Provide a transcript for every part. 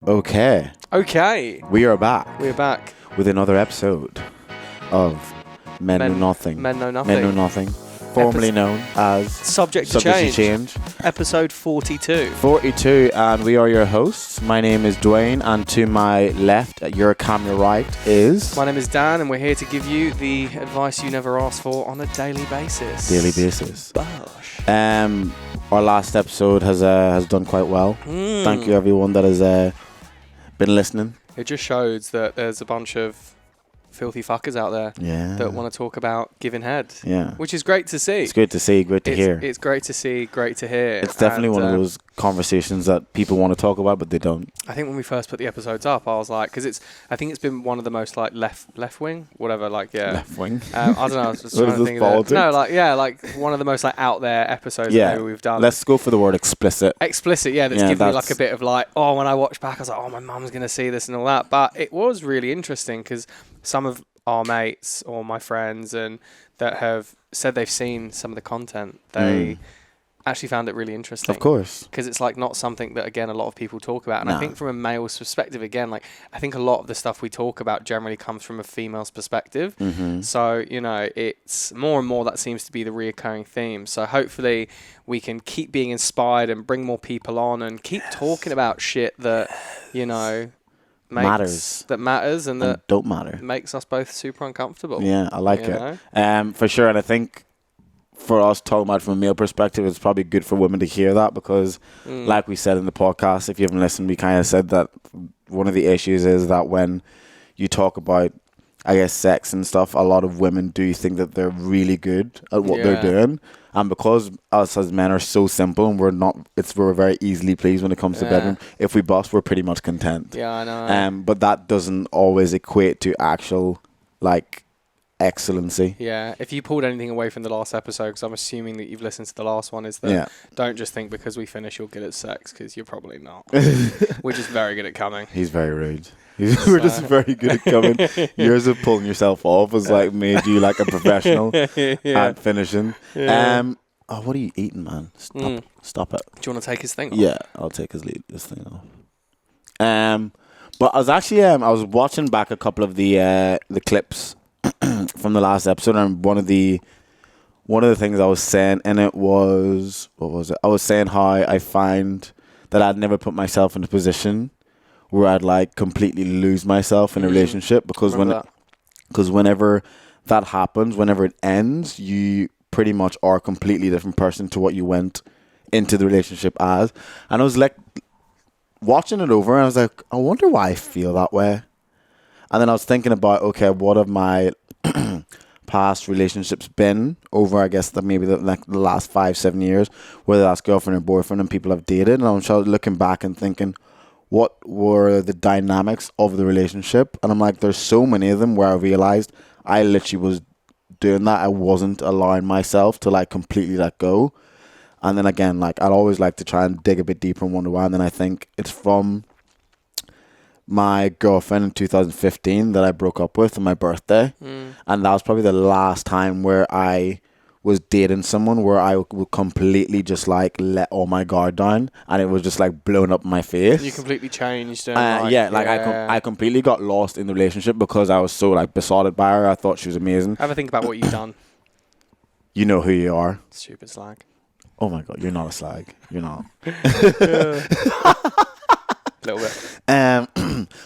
Okay, Okay, we are back we're back. with another episode of Men Know Nothing. Men Know Nothing. Men Know Nothing, formerly known as Subject to Change. Episode 42. 42, and we are your hosts. My name is Dwayne, and to my left, at your camera right, is... My name is Dan, and we're here to give you the advice you never asked for on a daily basis. Daily basis. Bosh. Our last episode has done quite well. Thank you, everyone that has been listening. It just shows that there's a bunch of filthy fuckers out there that want to talk about giving head. Yeah. Which is great to see. It's good to see, great to hear. It's great to see, great to hear. It's definitely one of those conversations that people want to talk about, but they don't. I think when we first put the episodes up, I was like, because I think it's been one of the most like left wing, whatever, like Left wing. I don't know. I was just trying to think of it. No, like one of the most like out there episodes that maybe we've done. Let's go for the word explicit. Explicit, yeah. That's given me like a bit of like, oh, when I watch back, I was like, oh, my mum's gonna see this and all that. But it was really interesting because some of our mates or my friends and that have said they've seen some of the content, they actually found it really interesting. Of course. Because it's like not something that, again, a lot of people talk about. And I think from a male's perspective, again, like I think a lot of the stuff we talk about generally comes from a female's perspective. Mm-hmm. So, you know, it's more and more that seems to be the reoccurring theme. So hopefully we can keep being inspired and bring more people on and keep talking about shit that, you know... matters and that don't matter, makes us both super uncomfortable. Yeah, I like it. For sure. And I think for us talking about it from a male perspective, it's probably good for women to hear that because like we said in the podcast, if you haven't listened, we kind of said that one of the issues is that when you talk about, I guess, sex and stuff, a lot of women do think that they're really good at what they're doing. And because us as men are so simple and we're very easily pleased when it comes to bedroom, if we bust, we're pretty much content. Yeah, I know. But that doesn't always equate to actual, like, excellency. Yeah, if you pulled anything away from the last episode, because I'm assuming that you've listened to the last one, is that don't just think because we finish you're good at sex, because you're probably not. We're just very good at coming. He's very rude. We're just very good at coming. Yours of pulling yourself off has like made you like a professional at finishing. What are you eating, man? Stop it. Do you want to take his thing off? Yeah, I'll take his thing off. But I was actually I was watching back a couple of the clips from the last episode, and one of the things I was saying in it was, what was it? I was saying how I find that I'd never put myself in a position where I'd like completely lose myself in a relationship because whenever that happens, whenever it ends, you pretty much are a completely different person to what you went into the relationship as. And I was like watching it over and I was like, I wonder why I feel that way. And then I was thinking about, okay, what have my past relationships been over, I guess, maybe the last 5-7 years, whether that's girlfriend or boyfriend and people I've dated. And I was looking back and thinking, what were the dynamics of the relationship? And I'm like, there's so many of them where I realized I literally was doing that. I wasn't allowing myself to like completely let go. And then again, like I'd always like to try and dig a bit deeper and wonder why. And then I think it's from my girlfriend in 2015 that I broke up with on my birthday. And that was probably the last time where I was dating someone where I would completely just like let all my guard down and it was just like blown up in my face. You completely changed. I completely got lost in the relationship because I was so like besotted by her. I thought she was amazing. Have a think about what you've done. You know who you are. Stupid slag. Oh my God, you're not a slag. You're not. A little bit.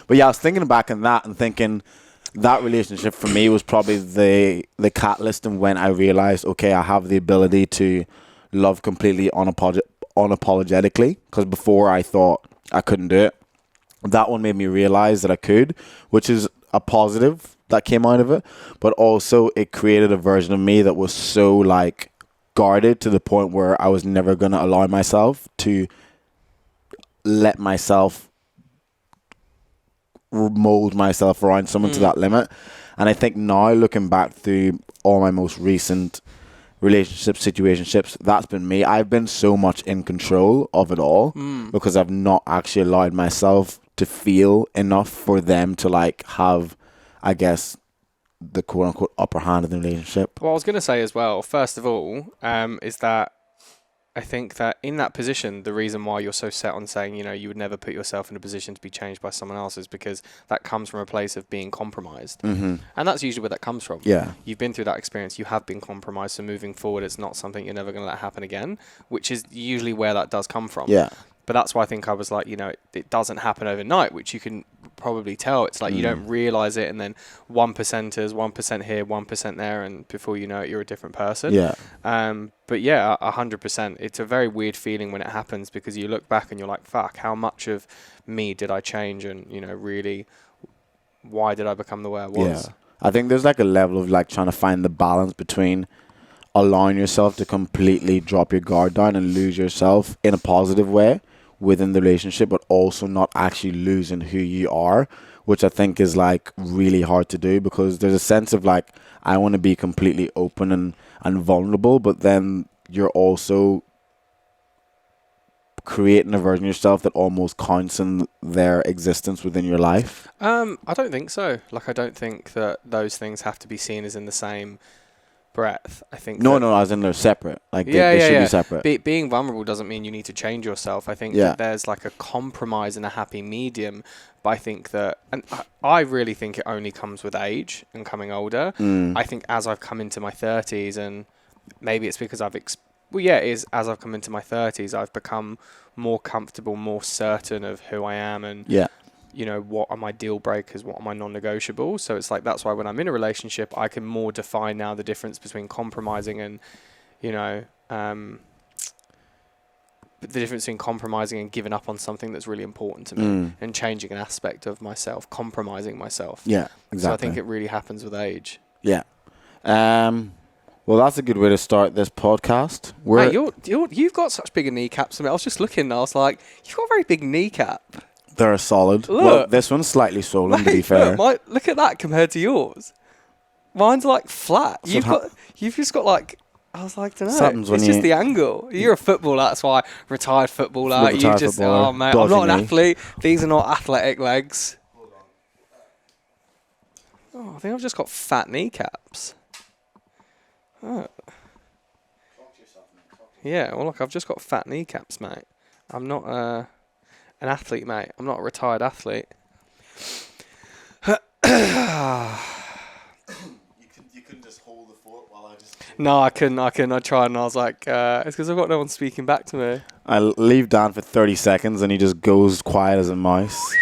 But yeah, I was thinking back on that and thinking that relationship for me was probably the catalyst, and when I realized, okay, I have the ability to love completely unapologetically, because before I thought I couldn't do it. That one made me realize that I could, which is a positive that came out of it, but also it created a version of me that was so like guarded to the point where I was never going to allow myself to let myself mold myself around someone to that limit. And I think now looking back through all my most recent relationships, situationships, that's been me. I've been so much in control of it all because I've not actually allowed myself to feel enough for them to like have, I guess, the quote unquote upper hand in the relationship. Well, I was going to say as well, first of all, is that I think that in that position, the reason why you're so set on saying, you would never put yourself in a position to be changed by someone else is because that comes from a place of being compromised. Mm-hmm. And that's usually where that comes from. Yeah. You've been through that experience. You have been compromised. So moving forward, it's not something you're never going to let happen again, which is usually where that does come from. Yeah. But that's why I think I was like, it doesn't happen overnight, which you can probably tell. It's like you don't realize it, and then 1%ers, 1% here, 1% there, and before you know it, you're a different person. Yeah. But yeah, 100%. It's a very weird feeling when it happens because you look back and you're like, fuck, how much of me did I change? And, really, why did I become the way I was? Yeah. I think there's like a level of like trying to find the balance between allowing yourself to completely drop your guard down and lose yourself in a positive way within the relationship, but also not actually losing who you are, which I think is like really hard to do, because there's a sense of like, I want to be completely open and vulnerable, but then you're also creating a version of yourself that almost counts in their existence within your life. I don't think so. Like, I don't think that those things have to be seen as in the same breath. I think no, as in they're separate. Like they should be separate. Being vulnerable doesn't mean you need to change yourself. I think that there's like a compromise and a happy medium. But I think that, and I really think it only comes with age and coming older. I think as I've come into my 30s, and maybe it's because it is as I've come into my 30s, I've become more comfortable, more certain of who I am, and what are my deal breakers, what are my non-negotiables. So it's like, that's why when I'm in a relationship, I can more define now the difference between compromising and, the difference between compromising and giving up on something that's really important to me, and changing an aspect of myself, compromising myself. Yeah, exactly. So I think it really happens with age. Yeah. Well, that's a good way to start this podcast. Mate, you've got such bigger kneecaps than me. I was just looking and I was like, you've got a very big kneecap. They're solid. Look. Well, this one's slightly swollen, to be fair. Look at that compared to yours. Mine's like flat. You've just got like, I was like, I don't know. It's just the angle. You're a footballer, that's why. Retired footballer. Oh, mate, I'm not an athlete. These are not athletic legs. Oh, I think I've just got fat kneecaps. Oh. Yeah, well, look, I've just got fat kneecaps, mate. I'm not an athlete, mate. I'm not a retired athlete. You couldn't just hold the fort while I just... No, I couldn't. I tried, and I was like, it's because I've got no one speaking back to me. I leave Dan for 30 seconds, and he just goes quiet as a mouse.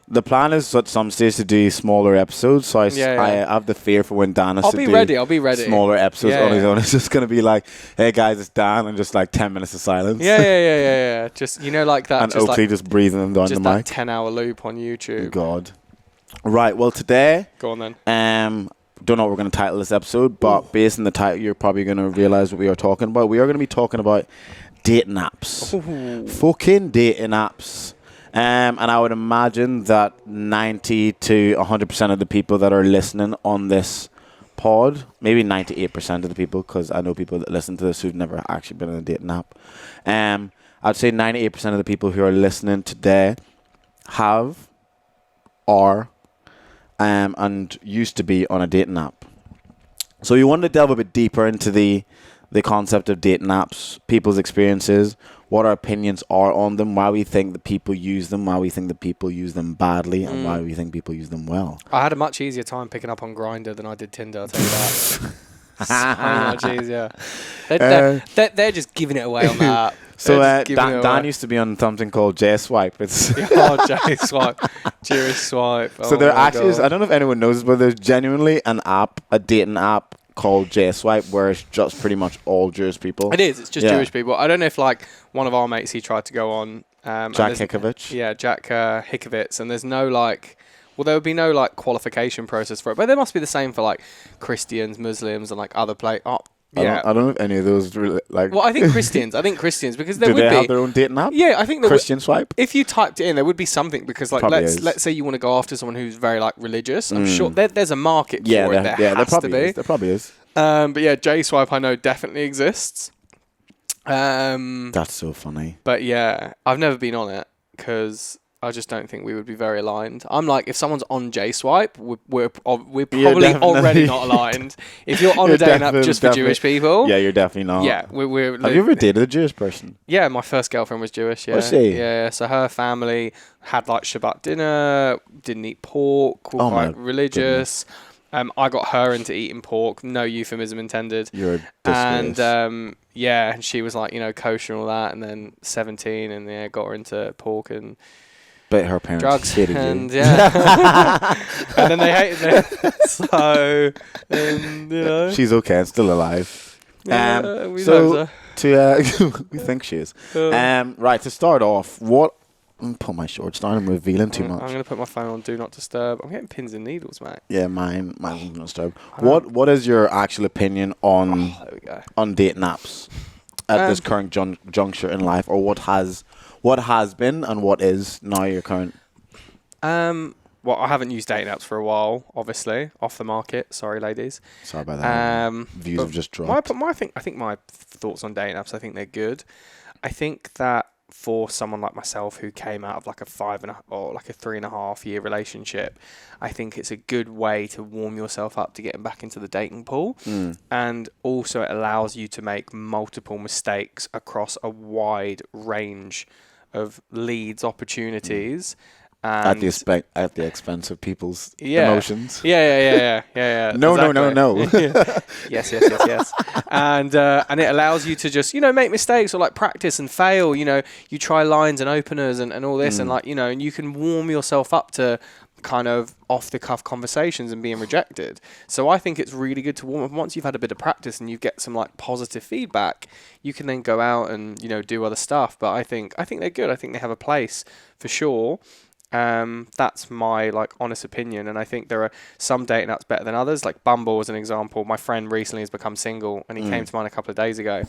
The plan is at some stage to do smaller episodes, so I have the fear for when Dan has to do I'll be ready. Smaller episodes on his own. It's just going to be like, hey guys, it's Dan, and just like 10 minutes of silence. Yeah. Just, like that. And Oakley just breathing them down the mic. Just that 10-hour loop on YouTube. God. Right, well today... Go on then. Don't know what we're going to title this episode, but based on the title, you're probably going to realize what we are talking about. We are going to be talking about dating apps. Ooh. Fucking dating apps. And I would imagine that 90 to 100% of the people that are listening on this pod, maybe 98% of the people, because I know people that listen to this who've never actually been on a dating app. I'd say 98% of the people who are listening today have, are, and used to be on a dating app. So we wanted to delve a bit deeper into the concept of dating apps, people's experiences, what our opinions are on them, why we think that people use them, why we think that people use them badly, and why we think people use them well. I had a much easier time picking up on Grindr than I did Tinder, I'll tell you that. So much easier. They're just giving it away on that. So Dan used to be on something called J-Swipe. J-Swipe. Jewish Swipe. So there actually is, I don't know if anyone knows this, but there's genuinely an app, a dating app called J-Swipe, where it's just pretty much all Jewish people. It is. It's just Jewish people. I don't know if like one of our mates, he tried to go on. Jack Hikovich. Yeah, Jack Hikovitz. And there's no like... Well, there would be no like qualification process for it, but there must be the same for like Christians, Muslims, and like other I don't know if any of those really, like. Well, I think Christians because there do would be. Do they have their own dating app? Yeah, I think Christian Swipe. If you typed it in, there would be something because like let's say you want to go after someone who's very like religious. I'm sure there's a market for it. There has to be. There probably is. But yeah, J-Swipe I know definitely exists. That's so funny. But yeah, I've never been on it because I just don't think we would be very aligned. I'm like, if someone's on J-Swipe, we're probably already not aligned. If you're on a dating app just for Jewish people, yeah, you're definitely not. Yeah, we're. Have you ever dated a Jewish person? Yeah, my first girlfriend was Jewish. Yeah, Was she? Yeah, so her family had like Shabbat dinner, didn't eat pork, were quite religious. I got her into eating pork. No euphemism intended. You're a disgrace. And yeah, and she was like, kosher and all that. And then 17, and yeah, got her into pork and but her parents drugs hated and you. Yeah, and then they hated me. So she's okay and still alive. Yeah, we so we think she is. Right, to start off, put my shorts down. I'm revealing too much. I'm going to put my phone on Do Not Disturb. I'm getting pins and needles, mate. Yeah, mine's Do Not Disturb. What is your actual opinion on dating apps at this current juncture in life, or what has been and what is now your current? Well, I haven't used dating apps for a while, obviously. Off the market. Sorry, ladies. Sorry about that. Views have just dropped. I think my thoughts on dating apps, I think they're good. I think that for someone like myself who came out of like a 3.5 year relationship, I think it's a good way to warm yourself up to getting back into the dating pool. And also it allows you to make multiple mistakes across a wide range of leads, opportunities. At the expense of people's emotions. Yeah. No. Yes. And it allows you to just, make mistakes or like practice and fail. You try lines and openers and all this and like, and you can warm yourself up to kind of off the cuff conversations and being rejected. So I think it's really good to warm up. Once you've had a bit of practice and you get some like positive feedback, you can then go out and, do other stuff. But I think they're good. I think they have a place for sure. That's my like honest opinion, and I think there are some dating apps better than others. Like Bumble as an example. My friend recently has become single, and he came to mine a couple of days ago,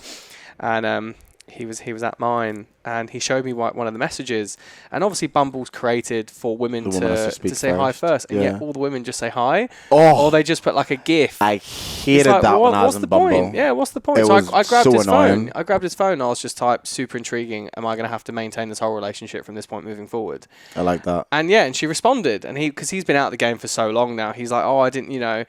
and he was at mine, and he showed me one of the messages. And obviously Bumble's created for women to say hi first, and yet all the women just say hi, or they just put like a GIF. I hated that when I was in Bumble. Point? Yeah, what's the point? So I grabbed his phone. I grabbed his phone. And I was just super intriguing. Am I going to have to maintain this whole relationship from this point moving forward? I like that. And she responded, and because he's been out of the game for so long now, he's like, I didn't know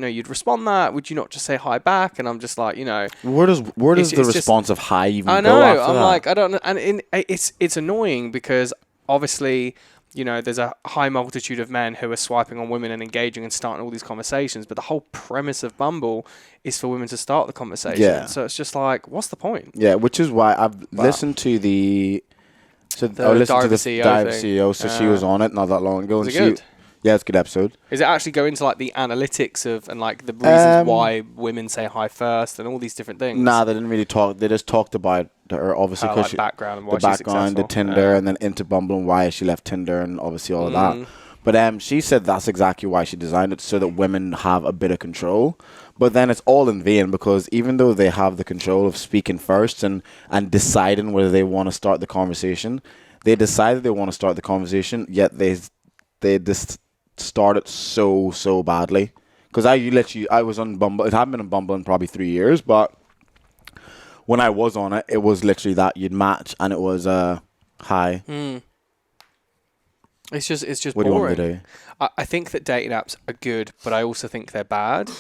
you'd respond that. Would you not just say hi back? And I'm just like, where does the response of hi even go? I know. I'm like, I don't know, and it's annoying because obviously, there's a high multitude of men who are swiping on women and engaging and starting all these conversations, but the whole premise of Bumble is for women to start the conversation. Yeah. So it's just like, what's the point? Yeah, which is why I've listened to the CEO. So she was on it not that long ago. Was it good? Yeah, it's a good episode. Is it actually go into like the analytics of and like the reasons why women say hi first and all these different things? Nah, they didn't really talk. They just talked about her, obviously, because like background and why she's successful. the Tinder, and then into Bumble and why she left Tinder, and obviously all of that. But she said that's exactly why she designed it, so that women have a bit of control. But then it's all in vain, because even though they have the control of speaking first and deciding whether they want to start the conversation, they decided they want to start the conversation, yet they just started so badly. Because I was on Bumble. It hadn't been on Bumble in probably 3 years, but when I was on it, it was literally that you'd match and it was hi. It's just what boring. Do you want me to do? I think that dating apps are good, but I also think they're bad.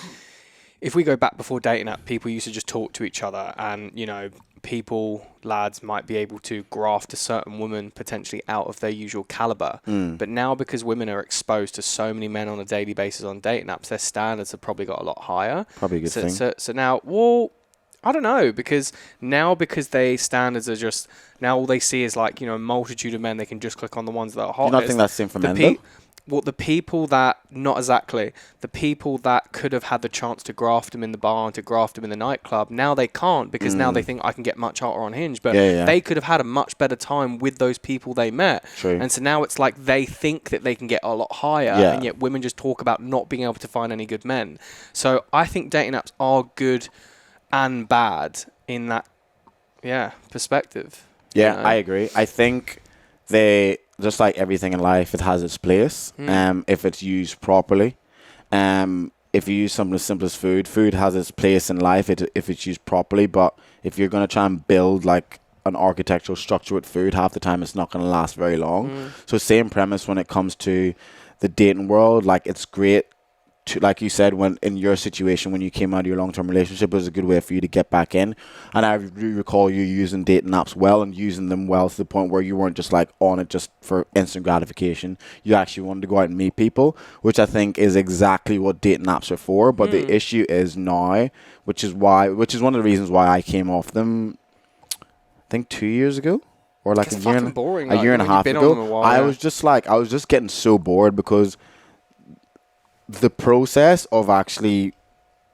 If we go back before dating app, people used to just talk to each other, and lads might be able to graft a certain woman potentially out of their usual caliber. But now, because women are exposed to so many men on a daily basis on dating apps, their standards have probably got a lot higher. Probably a good thing. So now, I don't know, because their standards are just, now all they see is like, a multitude of men. They can just click on the ones that are hot. Do you not think that's the same for men, though? Well, the people that could have had the chance to graft them in the bar and to graft them in the nightclub, now they can't, because now they think I can get much hotter on Hinge. But they could have had a much better time with those people they met. True. And so now it's like they think that they can get a lot higher, and yet women just talk about not being able to find any good men. So I think dating apps are good and bad in that perspective. Yeah, I agree. I think they, just like everything in life, it has its place if it's used properly. If you use something as simple as food has its place in life if it's used properly. But if you're going to try and build like an architectural structure with food, half the time it's not going to last very long. So same premise when it comes to the dating world. Like, it's great to, like you said, when in your situation, when you came out of your long-term relationship, it was a good way for you to get back in. And I recall you using dating apps well, and using them well to the point where you weren't just like on it just for instant gratification. You actually wanted to go out and meet people, which I think is exactly what dating apps are for. But the issue is now, which is one of the reasons why I came off them, I think 2 years ago. Or like a year and a half ago. I was just getting so bored, because the process of actually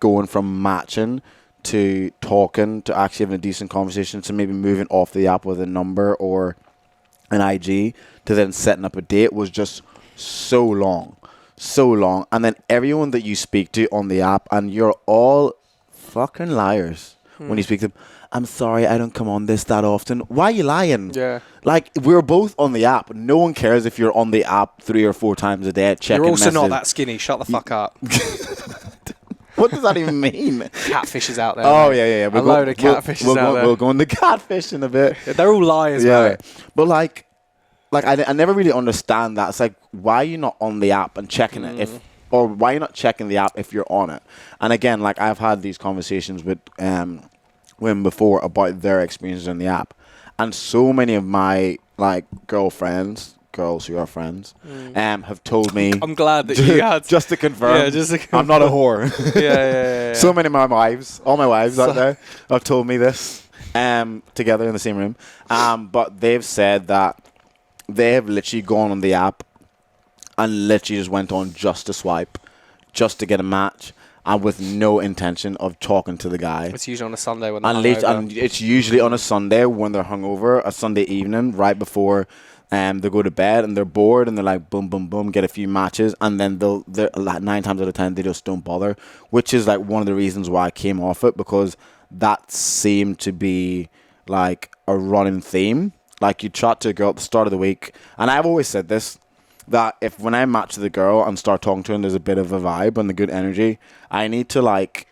going from matching to talking to actually having a decent conversation to maybe moving off the app with a number or an IG to then setting up a date was just so long. And then everyone that you speak to on the app, and you're all fucking liars when you speak to them. I'm sorry, I don't come on this that often. Why are you lying? Yeah. Like, we're both on the app. No one cares if you're on the app 3 or 4 times a day checking You're also messages. not that skinny. Shut the fuck up. What does that even mean? Catfishes out there. Oh, mate. yeah. A load of catfishes out there. We'll go into catfish in a bit. Yeah, they're all liars, Yeah. mate. But, like I never really understand that. It's like, why are you not on the app and checking it? Or why are you not checking the app if you're on it? And again, like, I've had these conversations with women before about their experiences on the app, and so many of my like girls who are friends have told me. I'm glad that you had just to confirm. I'm not a whore. Yeah. So many of my wives, all my wives out there, have told me this together in the same room. But they've said that they have literally gone on the app and literally just went on just to swipe, just to get a match, and with no intention of talking to the guy. It's usually on a Sunday when they're and it's usually on a Sunday when they're hungover, a Sunday evening, right before they go to bed, and they're bored, and they're like, boom, boom, boom, get a few matches, and then they're like 9 times out of 10 they just don't bother, which is like one of the reasons why I came off it, because that seemed to be like a running theme. Like, you chat to a girl at the start of the week, and I've always said this, that if when I match with a girl and start talking to her and there's a bit of a vibe and the good energy, I need to like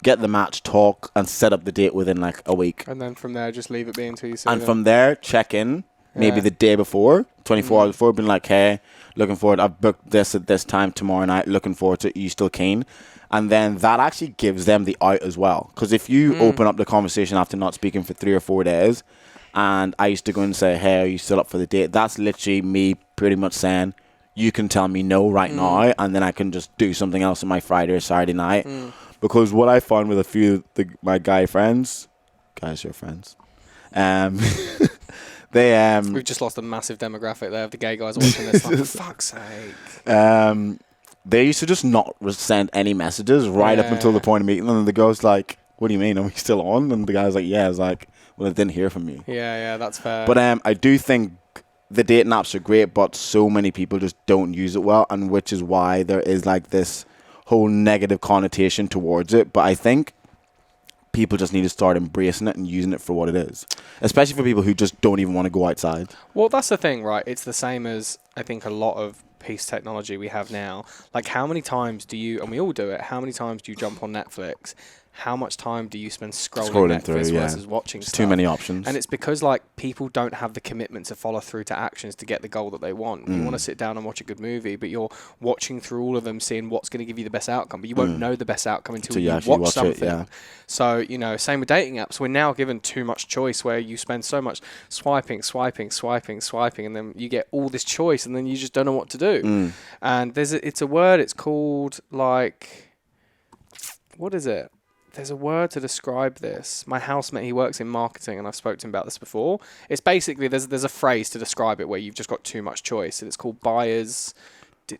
get the match, talk, and set up the date within like a week. And then from there, just leave it be until you see And from there, check in maybe the day before, 24 hours before, being like, hey, looking forward, I've booked this at this time tomorrow night, looking forward to it, you still keen? And then that actually gives them the out as well. Because if you open up the conversation after not speaking for 3 or 4 days, and I used to go and say, hey, are you still up for the date? That's literally me pretty much saying, you can tell me no right now, and then I can just do something else on my Friday or Saturday night. Because what I found with a few of my guy friends, guys who are friends, they We've just lost a massive demographic there of the gay guys watching this. Like, for fuck's sake. They used to just not send any messages right up until the point of meeting them, and the girl's like, what do you mean? Are we still on? And the guy's like, yeah. I was like, well, I didn't hear from you. Yeah, that's fair. But I do think the dating apps are great, but so many people just don't use it well, and which is why there is like this whole negative connotation towards it. But I think people just need to start embracing it and using it for what it is, especially for people who just don't even want to go outside. Well, that's the thing, right? It's the same as I think a lot of piece technology we have now. Like, how many times do you, and we all do it, how many times do you jump on Netflix? How much time do you spend scrolling Netflix through, versus watching stuff? Too many options. And it's because like people don't have the commitment to follow through to actions to get the goal that they want. You want to sit down and watch a good movie, but you're watching through all of them, seeing what's going to give you the best outcome. But you won't know the best outcome until you watch something. It, So, same with dating apps. We're now given too much choice where you spend so much swiping, and then you get all this choice, and then you just don't know what to do. And it's a word. It's called like, what is it? There's a word to describe this. My housemate, he works in marketing, and I've spoken to him about this before. It's basically, there's a phrase to describe it where you've just got too much choice, and it's called buyer's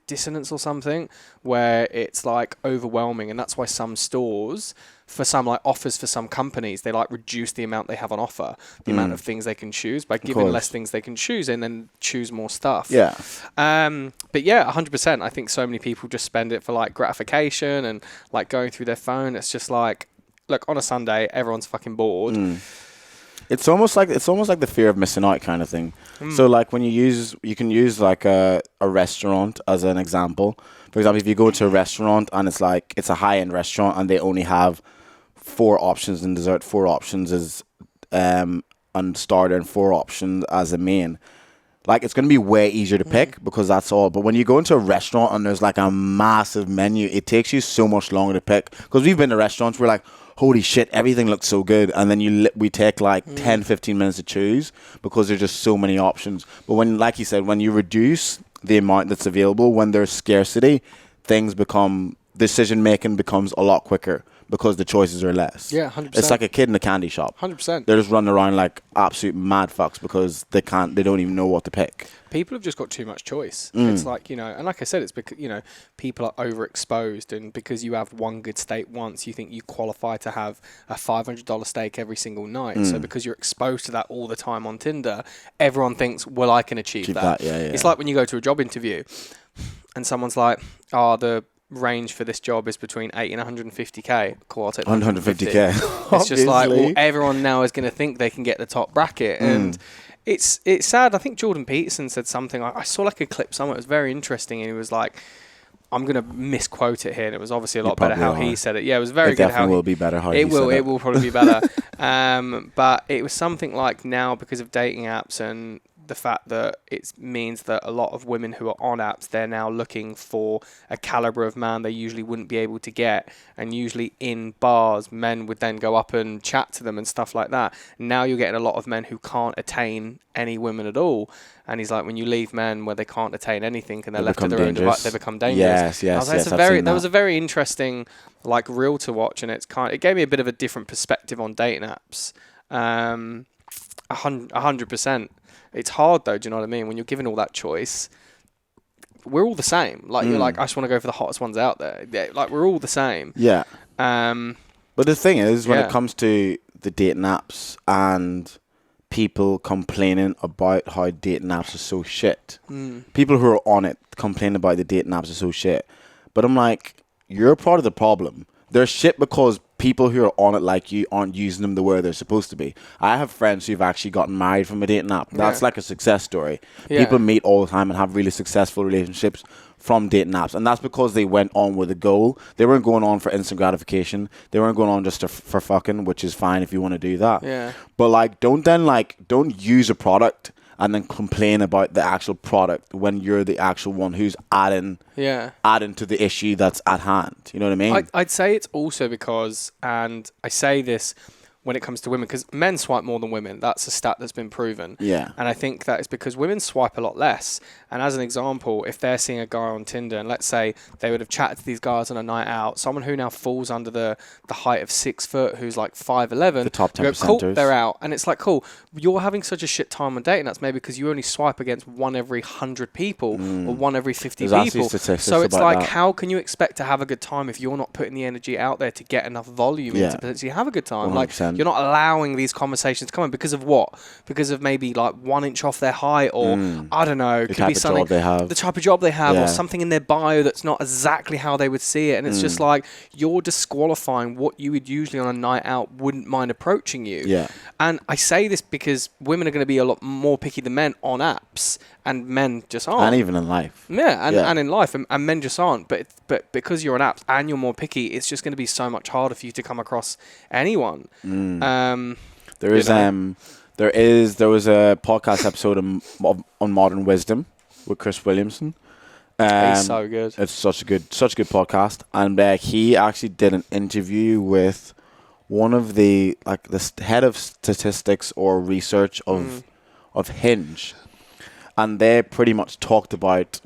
dissonance or something, where it's like overwhelming, and that's why some stores, for some like offers for some companies, they like reduce the amount they have on offer, the amount of things they can choose by giving less things they can choose, and then choose more stuff. Yeah. But yeah, 100%. I think so many people just spend it for like gratification and like going through their phone. It's just like, look, on a Sunday, everyone's fucking bored. It's almost like the fear of missing out kind of thing. So like when you can use like a restaurant as an example. For example, if you go to a restaurant and it's like it's a high-end restaurant and they only have 4 options in dessert, 4 options is and starter and 4 options as a main, like it's going to be way easier to pick because that's all. But when you go into a restaurant and there's like a massive menu, it takes you so much longer to pick. Because we've been to restaurants, we're like, holy shit, everything looks so good. And then we take like 10, 15 minutes to choose because there's just so many options. But when, like you said, when you reduce the amount that's available, when there's scarcity, decision making becomes a lot quicker because the choices are less. Yeah, 100%. It's like a kid in a candy shop. 100%. They're just running around like absolute mad fucks because they don't even know what to pick. People have just got too much choice. It's like, and like I said, it's because, people are overexposed, and because you have one good steak once, you think you qualify to have a $500 steak every single night. So because you're exposed to that all the time on Tinder, everyone thinks, well, I can achieve that. Yeah. It's like when you go to a job interview and someone's like, the range for this job is between 80 and 150k. Cool, I'll take 150k. It's just like, well, everyone now is going to think they can get the top bracket, and it's sad. I think Jordan Peterson said something. I saw like a clip somewhere. It was very interesting, and he was like, I'm going to misquote it here, and it was obviously a lot better how he said it. Yeah, it was very good. It definitely will be better how he said it. It will probably be better. But it was something like, now because of dating apps and the fact that it means that a lot of women who are on apps, they're now looking for a caliber of man they usually wouldn't be able to get, and usually in bars men would then go up and chat to them and stuff like that. Now you're getting a lot of men who can't attain any women at all, and he's like, when you leave men where they can't attain anything and they're left to their own device, they become dangerous. Yes. That was a very interesting like reel to watch, and it gave me a bit of a different perspective on dating apps. 100%. It's hard though, do you know what I mean? When you're given all that choice, we're all the same. Like you're like, I just want to go for the hottest ones out there. Yeah, like we're all the same. Yeah. But the thing is, when it comes to the dating apps and people complaining about how dating apps are so shit, people who are on it complain about the dating apps are so shit. But I'm like, you're part of the problem. They're shit because people who are on it like you aren't using them the way they're supposed to be. I have friends who've actually gotten married from a dating app. That's like a success story. Yeah. People meet all the time and have really successful relationships from dating apps. And that's because they went on with a goal. They weren't going on for instant gratification. They weren't going on just for fucking, which is fine if you want to do that. Yeah. But like, don't use a product and then complain about the actual product when you're the actual one who's adding to the issue that's at hand. You know what I mean? I'd say it's also because, and I say this when it comes to women, because men swipe more than women. That's a stat that's been proven. Yeah. And I think that is because women swipe a lot less. And as an example, if they're seeing a guy on Tinder, and let's say they would have chatted to these guys on a night out, someone who now falls under the height of 6 foot, who's like 5'11", the top 10%. Cool, they're out. And it's like, cool, you're having such a shit time on dating. That's maybe because you only swipe against 1 every 100 people or 1 every 50 people. So it's like, how can you expect to have a good time if you're not putting the energy out there to get enough volume in to potentially have a good time? 100%. Like, you're not allowing these conversations to come in because of what? Because of maybe like 1 inch off their height, or I don't know, it could be something, the type of job they have, or something in their bio that's not exactly how they would see it. And it's just like, you're disqualifying what you would usually on a night out wouldn't mind approaching you. Yeah. And I say this because women are going to be a lot more picky than men on apps, and men just aren't. And even in life. And in life, and men just aren't. But because you're on apps and you're more picky, it's just going to be so much harder for you to come across anyone. There was a podcast episode on modern wisdom with Chris Williamson. He's so good. It's such a good podcast, and he actually did an interview with one of the head of statistics or research of Hinge, and they pretty much talked about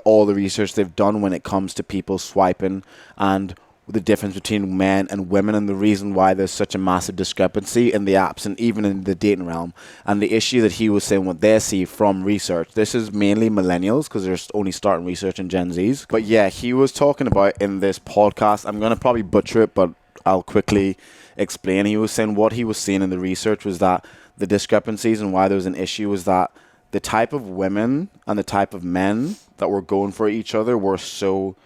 all the research they've done when it comes to people swiping and the difference between men and women, and the reason why there's such a massive discrepancy in the apps and even in the dating realm. And the issue that he was saying, what they see from research, this is mainly millennials because they're only starting research in Gen Zs. But yeah, he was talking about in this podcast, I'm going to probably butcher it, but I'll quickly explain. He was saying what he was seeing in the research was that the discrepancies and why there was an issue was that the type of women and the type of men that were going for each other were so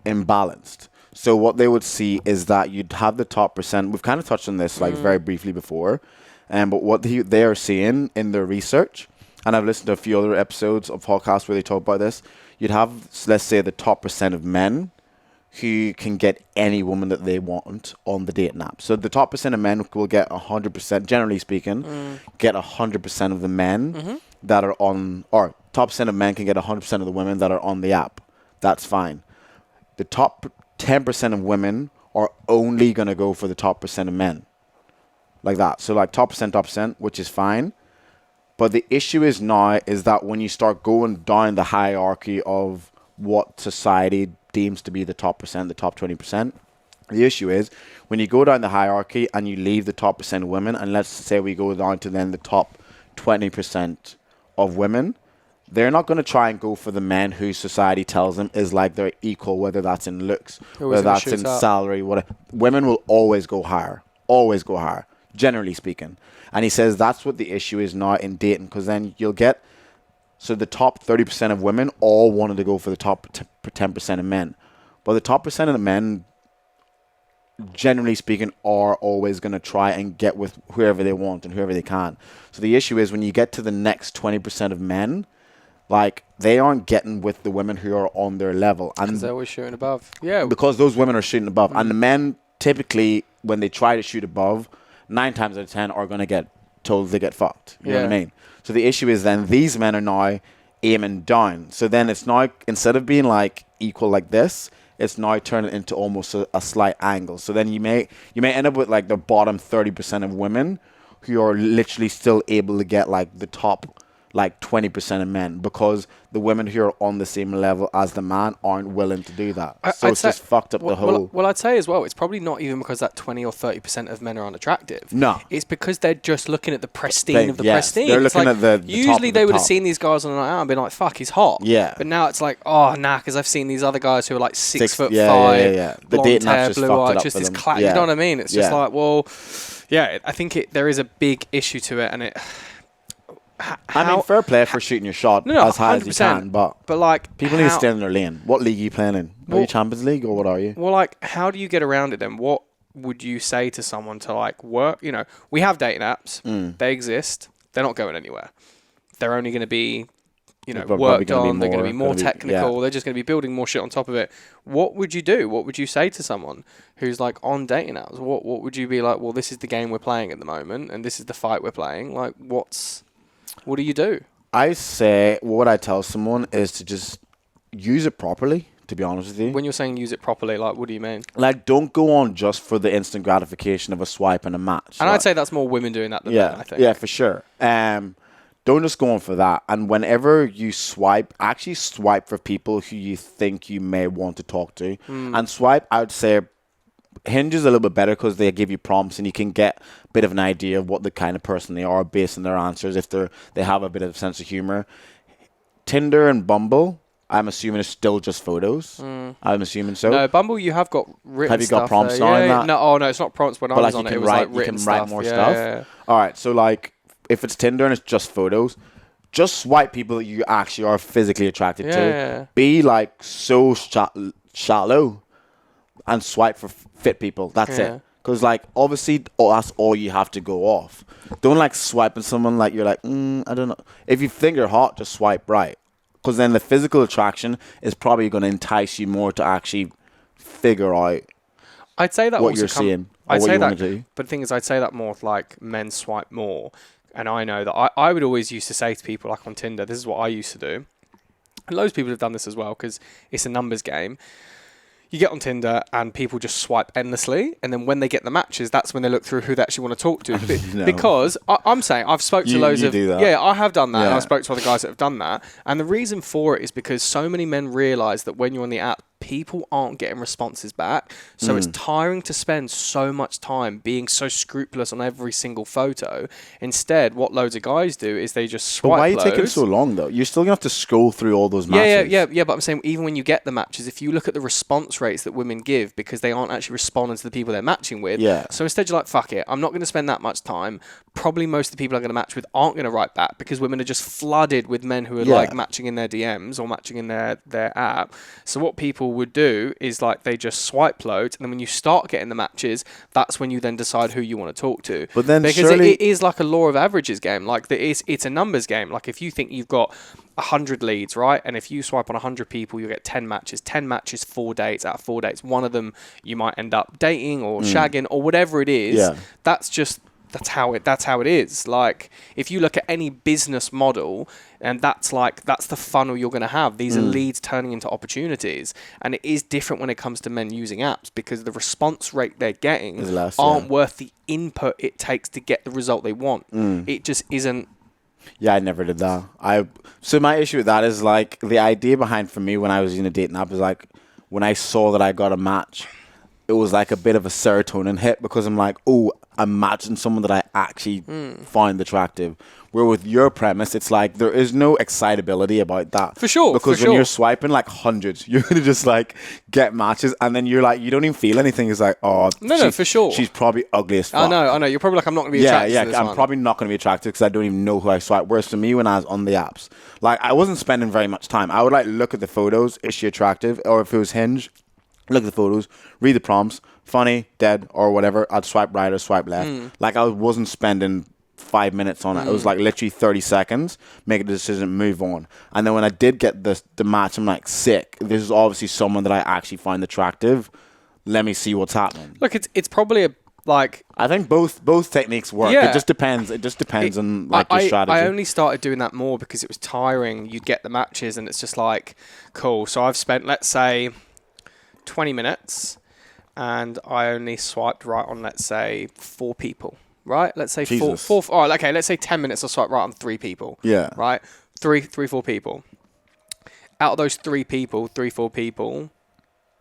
imbalanced. So what they would see is that you'd have the top percent. We've kind of touched on this very briefly before, but what they are seeing in their research, and I've listened to a few other episodes of podcasts where they talk about this, you'd have, let's say, the top percent of men who can get any woman that they want on the dating app. So the top percent of men will get 100%, generally speaking, get 100% of the men that are on, or top percent of men can get 100% of the women that are on the app. That's fine. The top 10% of women are only going to go for the top percent of men. Like that. So like top percent, which is fine. But the issue is now is that when you start going down the hierarchy of what society deems to be the top percent, the top 20%, the issue is when you go down the hierarchy and you leave the top percent of women, and let's say we go down to then the top 20% of women, they're not going to try and go for the men who society tells them is like they're equal, whether that's in looks, whether that's in salary, whatever. Women will always go higher, generally speaking. And he says that's what the issue is now in dating, because then you'll get, so the top 30% of women all wanted to go for the top 10% of men. But the top percent of the men, generally speaking, are always going to try and get with whoever they want and whoever they can. So the issue is when you get to the next 20% of men, like, they aren't getting with the women who are on their level. And because they're always shooting above. Yeah. Because those women are shooting above. And the men, typically, when they try to shoot above, 9 times out of 10 are going to get told they get fucked. You know what I mean? So the issue is then these men are now aiming down. So then it's now, instead of being like equal like this, it's now turning into almost a slight angle. So then you may end up with like the bottom 30% of women who are literally still able to get like the top like 20% of men, because the women who are on the same level as the man aren't willing to do that. So it's just fucked up the whole... Well, I'd say as well, it's probably not even because that 20 or 30% of men are unattractive. No. It's because they're just looking at the pristine of the pristine. They're looking at the usually they would have seen these guys on the night out and been like, fuck, he's hot. Yeah. But now it's like, oh, nah, because I've seen these other guys who are like 6'5", the blonde hair, blue eye, just this class. You know what I mean? It's just like, well, yeah, I think there is a big issue to it, and it... I mean, fair play for shooting your shot as high as you can, but like people need to stay in their lane. What league are you playing in? Are you Champions League or what are you? Well, like, how do you get around it then? What would you say to someone to like work? You know, we have dating apps. They exist. They're not going anywhere. They're only going to be, you know, worked on. They're going to be more technical. They're just going to be building more shit on top of it. What would you do? What would you say to someone who's like on dating apps? What would you be like? Well, this is the game we're playing at the moment, and this is the fight we're playing. Like, what do you do? I say what I tell someone is to just use it properly, to be honest with you. When you're saying use it properly, like, what do you mean? Like, don't go on just for the instant gratification of a swipe and a match. And I'd say that's more women doing that than men, I think. Yeah, for sure. Don't just go on for that. And whenever you swipe, actually swipe for people who you think you may want to talk to. And swipe, I would say, Hinge is a little bit better because they give you prompts and you can get a bit of an idea of what the kind of person they are based on their answers, if they have a bit of a sense of humor. Tinder and Bumble, I'm assuming, is still just photos. I'm assuming so. No, Bumble, you have got written stuff. Have you got prompts on that? No, it's not prompts. When I was on it, it was like written stuff. You can write more stuff. Yeah. All right, so like if it's Tinder and it's just photos, just swipe people that you actually are physically attracted to. Yeah. Be like so shallow and swipe for fit people. That's it. Because like obviously that's all you have to go off. Don't like swiping someone like you're like I don't know. If you think you're hot, just swipe right. Because then the physical attraction is probably going to entice you more to actually figure out. I'd say that what you're seeing. I'd what say you that, want to do. But the thing is, I'd say that more like men swipe more. And I know that I would always used to say to people like on Tinder, this is what I used to do. And loads of people have done this as well because it's a numbers game. You get on Tinder and people just swipe endlessly, and then when they get the matches, that's when they look through who they actually want to talk to. No. Because I'm saying I've spoke to loads of... do that. Yeah, I have done that, Yeah. and I spoke to other guys that have done that. And the reason for it is because so many men realise that when you're on the app, people aren't getting responses back. So it's tiring to spend so much time being so scrupulous on every single photo. Instead, what loads of guys do is they just swipe. But why are you taking so long though? You're still gonna have to scroll through all those matches. Yeah. But I'm saying even when you get the matches, if you look at the response rates that women give, because they aren't actually responding to the people they're matching with. Yeah. So instead, you're like, fuck it, I'm not going to spend that much time. Probably most of the people I'm going to match with aren't going to write back because women are just flooded with men who are like matching in their DMs or matching in their app. So what people people would do is like they just swipe loads, and then when you start getting the matches, that's when you then decide who you want to talk to. But then because surely... it is like a law of averages game. Like it's a numbers game. Like if you think you've got 100 leads, right? And if you swipe on 100 people, you get 10 matches. 10 matches, 4 dates. Out of 4 dates, one of them you might end up dating or shagging or whatever it is. Yeah. That's how it is. Like if you look at any business model, and that's the funnel you're going to have. These are leads turning into opportunities, and it is different when it comes to men using apps because the response rate they're getting aren't worth the input it takes to get the result they want. It just isn't. Yeah, I never did that. So my issue with that is like the idea behind for me when I was using a dating app is like when I saw that I got a match, it was like a bit of a serotonin hit because I'm like, oh, I'm matching someone that I actually find attractive. Where with your premise, it's like there is no excitability about that. For sure. Because when you're swiping like hundreds, you're going to just like get matches and then you're like, you don't even feel anything. It's like, oh, no, for sure. She's probably ugly as fuck. I know. You're probably like, I'm not going to be attracted to this I'm one. probably not going to be attracted because I don't even know who I swipe. Whereas for me, when I was on the apps, like I wasn't spending very much time. I would like look at the photos. Is she attractive? Or if it was Hinge, look at the photos, read the prompts, funny, dead, or whatever. I'd swipe right or swipe left. Like I wasn't spending 5 minutes on it. It was like literally 30 seconds, make a decision, move on. And then when I did get the match, I'm like, sick. This is obviously someone that I actually find attractive. Let me see what's happening. Look, it's probably like I think both techniques work. Yeah. It just depends on like your strategy. I only started doing that more because it was tiring. You'd get the matches and it's just like, cool. So I've spent, let's say, 20 minutes and I only swiped right on, let's say, 4 people. Right? Let's say four. All right, okay, let's say 10 minutes I'll swipe right on 3 people. Yeah. Right? 4 people. Out of those 4 people,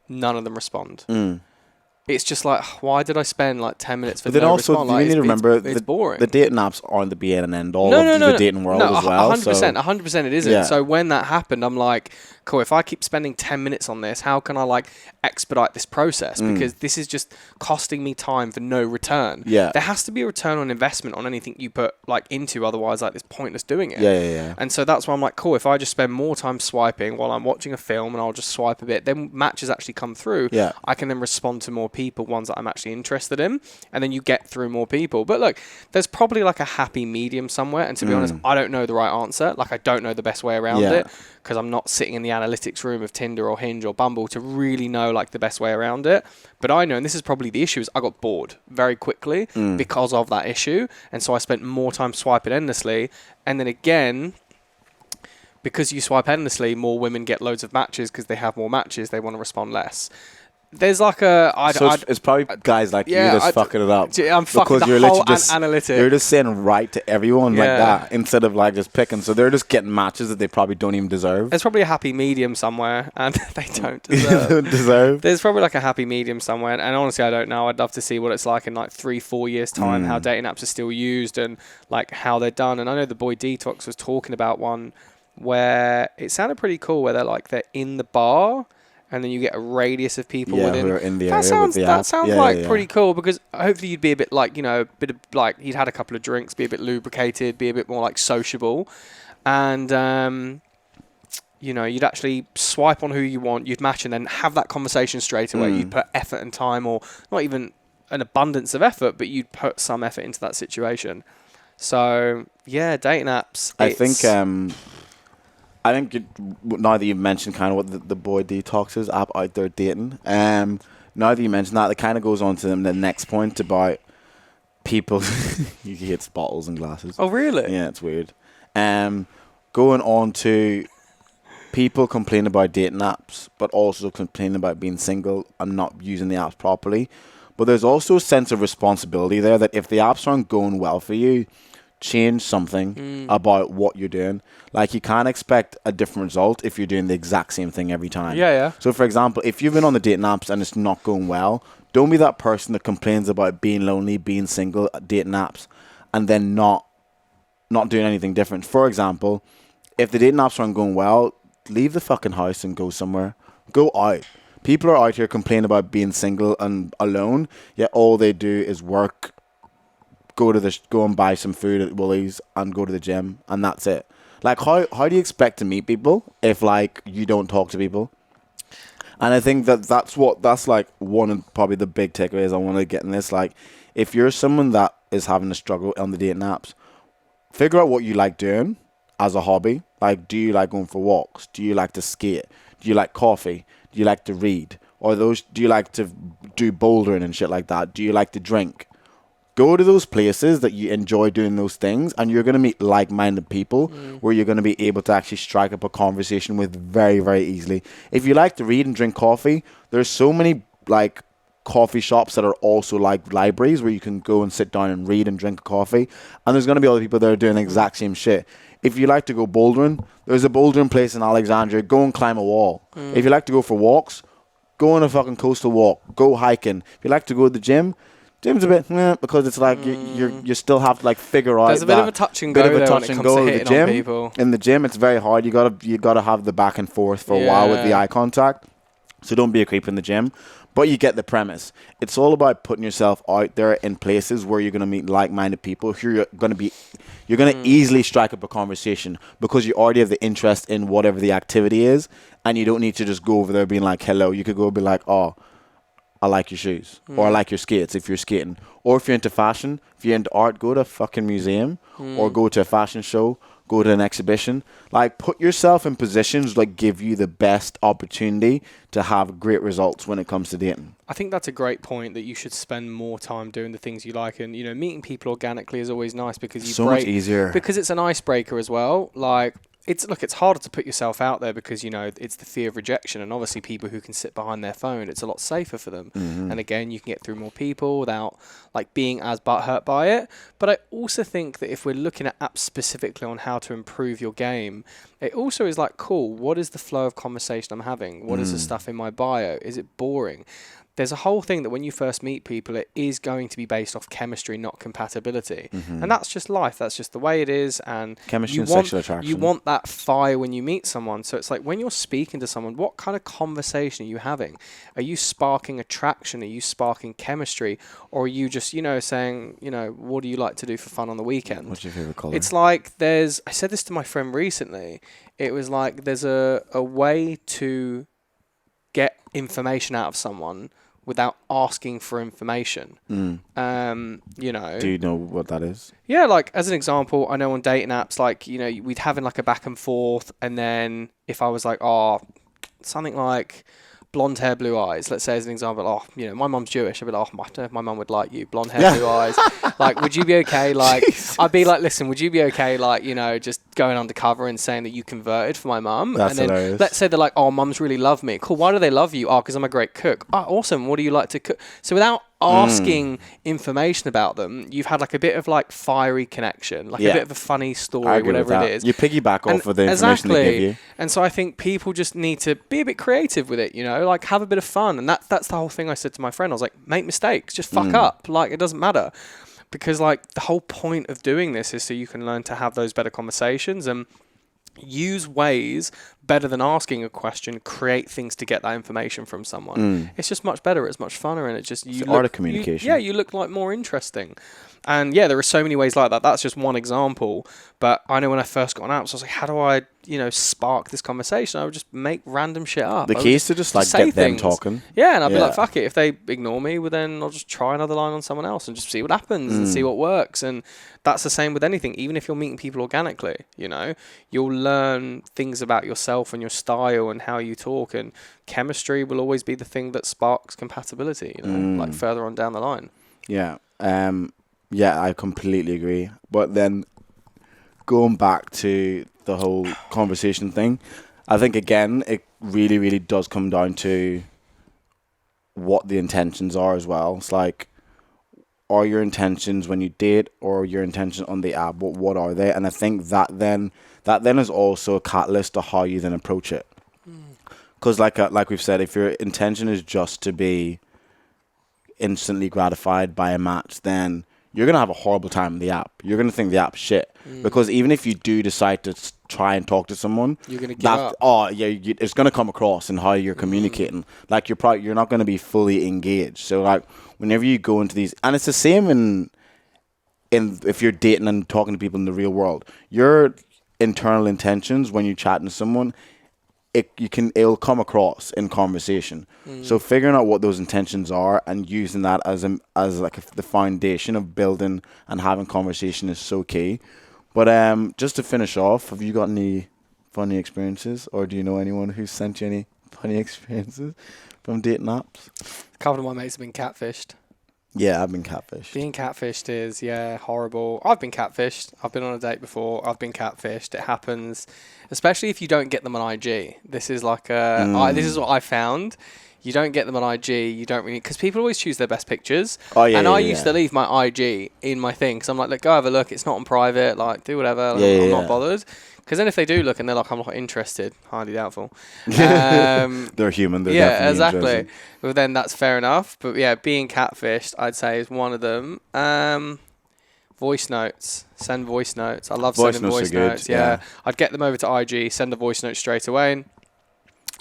none of them respond. It's just like, why did I spend like 10 minutes for but then no also, response? Like, you need to remember it's boring. The dating apps aren't the be and end all of the dating world as well. 100% it isn't. Yeah. So when that happened, I'm like, cool, if I keep spending 10 minutes on this, how can I like expedite this process? Because this is just costing me time for no return. Yeah. There has to be a return on investment on anything you put like into, otherwise like it's pointless doing it. Yeah. And so that's why I'm like, cool, if I just spend more time swiping while I'm watching a film and I'll just swipe a bit, then matches actually come through. Yeah. I can then respond to more people, ones that I'm actually interested in, and then you get through more people. But look, there's probably like a happy medium somewhere, and to be honest, I don't know the right answer. Like I don't know the best way around it because I'm not sitting in the analytics room of Tinder or Hinge or Bumble to really know like the best way around it. But I know, and this is probably the issue, is I got bored very quickly because of that issue, and so I spent more time swiping endlessly. And then again, because you swipe endlessly, more women get loads of matches because they have more matches, they want to respond less. There's like it's probably guys like you that's fucking it up. I'm fucking because the whole analytics. You're just saying right to everyone like that instead of like just picking. So they're just getting matches that they probably don't even deserve. There's probably a happy medium somewhere, and they don't deserve. There's probably like a happy medium somewhere, and honestly, I don't know. I'd love to see what it's like in like 3-4 years' time, how dating apps are still used and like how they're done. And I know the boy Detox was talking about one where it sounded pretty cool, where they're in the bar. And then you get a radius of people within. Who are in the that area sounds with the that sounds pretty cool because hopefully you'd be a bit like, a bit of like you'd had a couple of drinks, be a bit lubricated, be a bit more like sociable, and you'd actually swipe on who you want, you'd match, and then have that conversation straight away. You'd put effort and time, or not even an abundance of effort, but you'd put some effort into that situation. So yeah, dating apps. I think now that you've mentioned kind of what the boy Detox's app out there dating, now that you mentioned that, it kind of goes on to the next point about people. He hits bottles and glasses. Oh, really? Yeah, it's weird. Going on to people complain about dating apps, but also complain about being single and not using the apps properly. But there's also a sense of responsibility there that if the apps aren't going well for you, change something about what you're doing. Like you can't expect a different result if you're doing the exact same thing every time. Yeah. So for example, if you've been on the dating apps and it's not going well, don't be that person that complains about being lonely, being single, dating apps, and then not doing anything different. For example, if the dating apps aren't going well, leave the fucking house and go somewhere. Go out. People are out here complaining about being single and alone, yet all they do is work, go and buy some food at Woolies and go to the gym, and that's it. Like how do you expect to meet people if like you don't talk to people? And I think that's like one of probably the big takeaways I want to get in this. Like, if you're someone that is having a struggle on the dating apps, figure out what you like doing as a hobby. Like, do you like going for walks? Do you like to skate? Do you like coffee? Do you like to read? Or do you like to do bouldering and shit like that? Do you like to drink? Go to those places that you enjoy doing those things, and you're going to meet like-minded people where you're going to be able to actually strike up a conversation with very, very easily. If you like to read and drink coffee, there's so many like coffee shops that are also like libraries where you can go and sit down and read and drink a coffee, and there's going to be other people that are doing the exact same shit. If you like to go bouldering, there's a bouldering place in Alexandria. Go and climb a wall. If you like to go for walks, go on a fucking coastal walk. Go hiking. If you like to go to the gym's a bit because it's like you still have to like figure out. There's a bit of a touch and go there when it comes to hitting on people. In the gym, it's very hard. You gotta have the back and forth for a while with the eye contact. So don't be a creep in the gym. But you get the premise. It's all about putting yourself out there in places where you're going to meet like-minded people who you're going to easily strike up a conversation because you already have the interest in whatever the activity is, and you don't need to just go over there being like, hello. You could go be like, oh, I like your shoes, or I like your skates if you're skating. Or if you're into fashion, if you're into art, go to a fucking museum or go to a fashion show, go to an exhibition. Like, put yourself in positions like give you the best opportunity to have great results when it comes to dating. I think that's a great point, that you should spend more time doing the things you like, and meeting people organically is always nice because much easier because it's an icebreaker as well. Like, it's harder to put yourself out there because it's the fear of rejection, and obviously people who can sit behind their phone, it's a lot safer for them. And again, you can get through more people without like being as butthurt by it. But I also think that if we're looking at apps specifically on how to improve your game, it also is like, cool, what is the flow of conversation I'm having? What is the stuff in my bio? Is it boring? There's a whole thing that when you first meet people, it is going to be based off chemistry, not compatibility. And that's just life. That's just the way it is. And chemistry and sexual attraction. You want that fire when you meet someone. So it's like when you're speaking to someone, what kind of conversation are you having? Are you sparking attraction? Are you sparking chemistry? Or are you just, saying, what do you like to do for fun on the weekend? What's your favorite color? It's like I said this to my friend recently. It was like there's a way to get information out of someone without asking for information. Do you know what that is? Yeah, like as an example, I know on dating apps, like, we'd having like a back and forth, and then if I was like, something like blonde hair, blue eyes, let's say as an example, my mum's Jewish, I'd be like, I don't know if my mum would like you, blonde hair, blue eyes, like, would you be okay, like, I'd be like, listen, would you be okay, like, just going undercover and saying that you converted for my mum? That's and then hilarious. Let's say they're like, oh, mums really love me. Cool, why do they love you? Oh, because I'm a great cook. Oh, awesome, what do you like to cook? So without asking information about them, you've had like a bit of like fiery connection, like a bit of a funny story, whatever it is. You piggyback off of the information they give you. And so I think people just need to be a bit creative with it, like have a bit of fun. And that's the whole thing I said to my friend. I was like, make mistakes, just fuck up. Like, it doesn't matter. Because like the whole point of doing this is so you can learn to have those better conversations and use ways better than asking a question, create things to get that information from someone. It's just much better, it's much funner, and it's the art of communication. You look like more interesting. And there are so many ways like that. That's just one example. But I know when I first got on apps, I was like, how do I, spark this conversation? I would just make random shit up. The key is to just like get them talking. Yeah, and I'd be like, fuck it. If they ignore me, well, then I'll just try another line on someone else and just see what happens and see what works. And that's the same with anything. Even if you're meeting people organically, you'll learn things about yourself and your style and how you talk. And chemistry will always be the thing that sparks compatibility, like further on down the line. Yeah. Yeah, I completely agree. But then going back to the whole conversation thing, I think, again, it really, really does come down to what the intentions are as well. It's like, are your intentions when you date or your intention on the app? What are they? And I think that then is also a catalyst to how you then approach it. Because like we've said, if your intention is just to be instantly gratified by a match, then you're going to have a horrible time in the app. You're going to think the app's shit. Because even if you do decide to try and talk to someone, you're going to give up. It's going to come across in how you're communicating. Like, you're not going to be fully engaged. So, like, whenever you go into these... And it's the same in if you're dating and talking to people in the real world. Your internal intentions when you're chatting to someone it'll come across in conversation. So figuring out what those intentions are and using that as the foundation of building and having conversation is so key. But just to finish off, have you got any funny experiences, or do you know anyone who sent you any funny experiences from dating apps? A couple of my mates have been catfished. Yeah, I've been catfished. Being catfished is, horrible. I've been catfished. I've been on a date before. I've been catfished. It happens, especially if you don't get them on IG. This is like this is what I found. You don't get them on IG. You don't really, because people always choose their best pictures. Oh yeah. And I used to leave my IG in my thing, because I'm like, look, go have a look. It's not on private. Like, do whatever. I'm not bothered. Because then if they do look and they're like, I'm not interested, highly doubtful. They're human. They're definitely exactly. interested. Well, then that's fair enough. But yeah, being catfished, I'd say, is one of them. Voice notes. Send voice notes. I love sending voice notes. Yeah. I'd get them over to IG, send a voice note straight away. And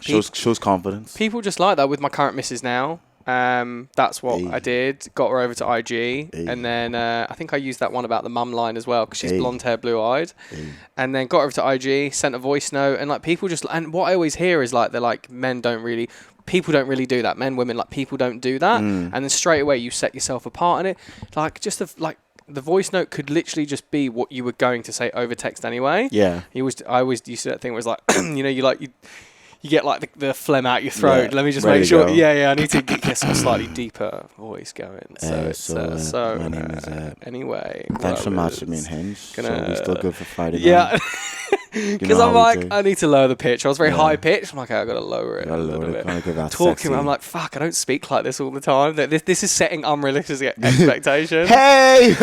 shows confidence. People just like that. With my current missus now, that's what I did. Got her over to IG, and then I think I used that one about the mum line as well, because she's blonde hair, blue eyed, and then got her over to IG, sent a voice note, and like people just, and what I always hear is like, they're like, people don't really do that. Men, women, like people don't do that, and then straight away you set yourself apart in it. Like just the voice note could literally just be what you were going to say over text anyway. Yeah. I always used to that thing, was like, you get like the phlegm out your throat. Let me just make sure. I need to get some slightly deeper voice going. So my name is anyway. Thanks for matching me and Hinge. So we still good for Friday night. Yeah. Because I'm like, I need to lower the pitch. I was very high pitched. I'm like, I gotta lower it a little bit. Talking, I'm like, fuck, I don't speak like this all the time. This is setting unrealistic expectations. Hey,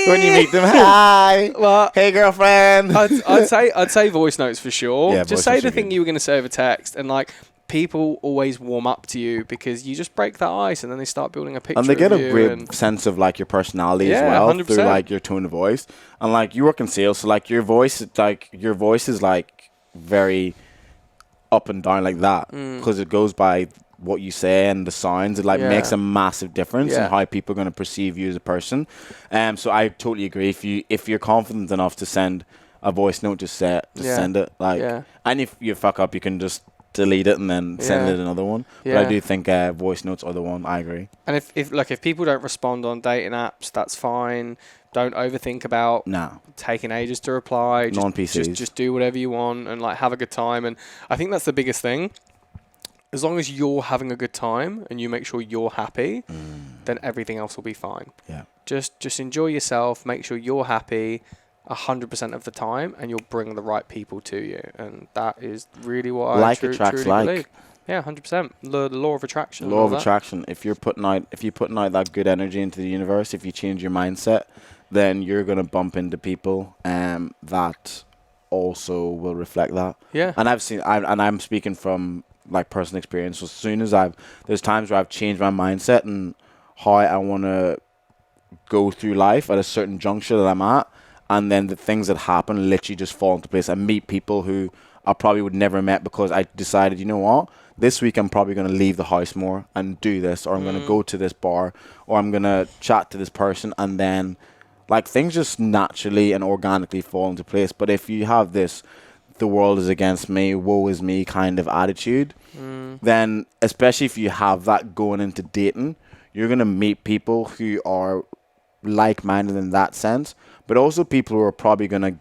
when you meet them, hi. Well, hey, girlfriend. I'd say voice notes for sure. Yeah, just say the thing you were gonna say over text, and like, people always warm up to you because you just break that ice, and then they start building a picture. And they get a great sense of like your personality as well 100%. through like your tone of voice. And like you work in sales, so like your voice is like very up and down like that, because it goes by what you say and the sounds. It like makes a massive difference in how people are going to perceive you as a person. So I totally agree. If you're confident enough to send a voice note, just send it. And if you fuck up, you can just delete it and then send it another one. But I do think voice notes are the one. I agree. And if people don't respond on dating apps, that's fine. Don't overthink about taking ages to reply. Non-PCs. Just do whatever you want and like have a good time. And I think that's the biggest thing. As long as you're having a good time and you make sure you're happy, then everything else will be fine. Yeah. Just enjoy yourself. Make sure you're happy 100% of the time, and you'll bring the right people to you. And that is really what I truly believe. Yeah, 100%. The law of attraction. Law of attraction. If you're putting out that good energy into the universe, if you change your mindset, then you're gonna bump into people that also will reflect that. Yeah. And I'm speaking from like personal experience. So as soon as there's times where I've changed my mindset and how I want to go through life at a certain juncture that I'm at, and then the things that happen literally just fall into place. I meet people who I probably would never met because I decided, you know what, this week I'm probably going to leave the house more and do this, or I'm going to go to this bar, or I'm going to chat to this person, and then like things just naturally and organically fall into place. But if you have this, the world is against me, woe is me kind of attitude, then especially if you have that going into dating, you're going to meet people who are like-minded in that sense, but also people who are probably going to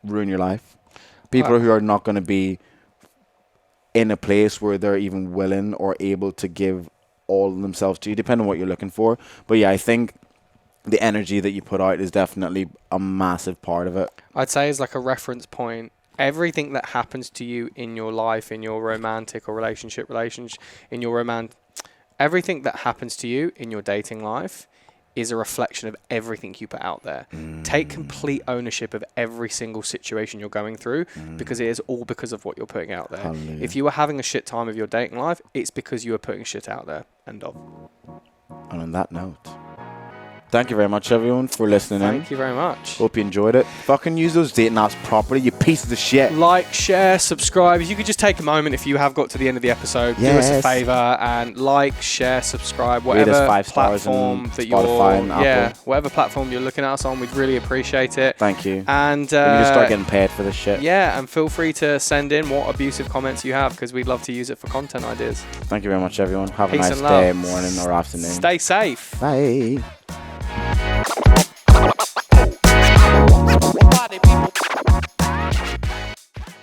ruin your life. People who are not going to be in a place where they're even willing or able to give all of themselves to you, depending on what you're looking for. But yeah, I think the energy that you put out is definitely a massive part of it. I'd say as like a reference point, everything that happens to you in your life, in your romantic or relationship, everything that happens to you in your dating life is a reflection of everything you put out there. Take complete ownership of every single situation you're going through, because it is all because of what you're putting out there. Hallelujah. If you were having a shit time of your dating life, it's because you were putting shit out there. End of. And on that note, Thank you very much, everyone, for listening in. Thank you very much. Hope you enjoyed it. Fucking use those dating apps properly, you pieces of shit. Like, share, subscribe. You could just take a moment if you have got to the end of the episode. Do us a favour and like, share, subscribe, whatever platform that you're, whatever platform you're looking at us on. We'd really appreciate it. Thank you. And we need to start getting paid for this shit. Yeah, and feel free to send in what abusive comments you have because we'd love to use it for content ideas. Thank you very much, everyone. Have Peace a nice day, morning, or afternoon. Stay safe. Bye.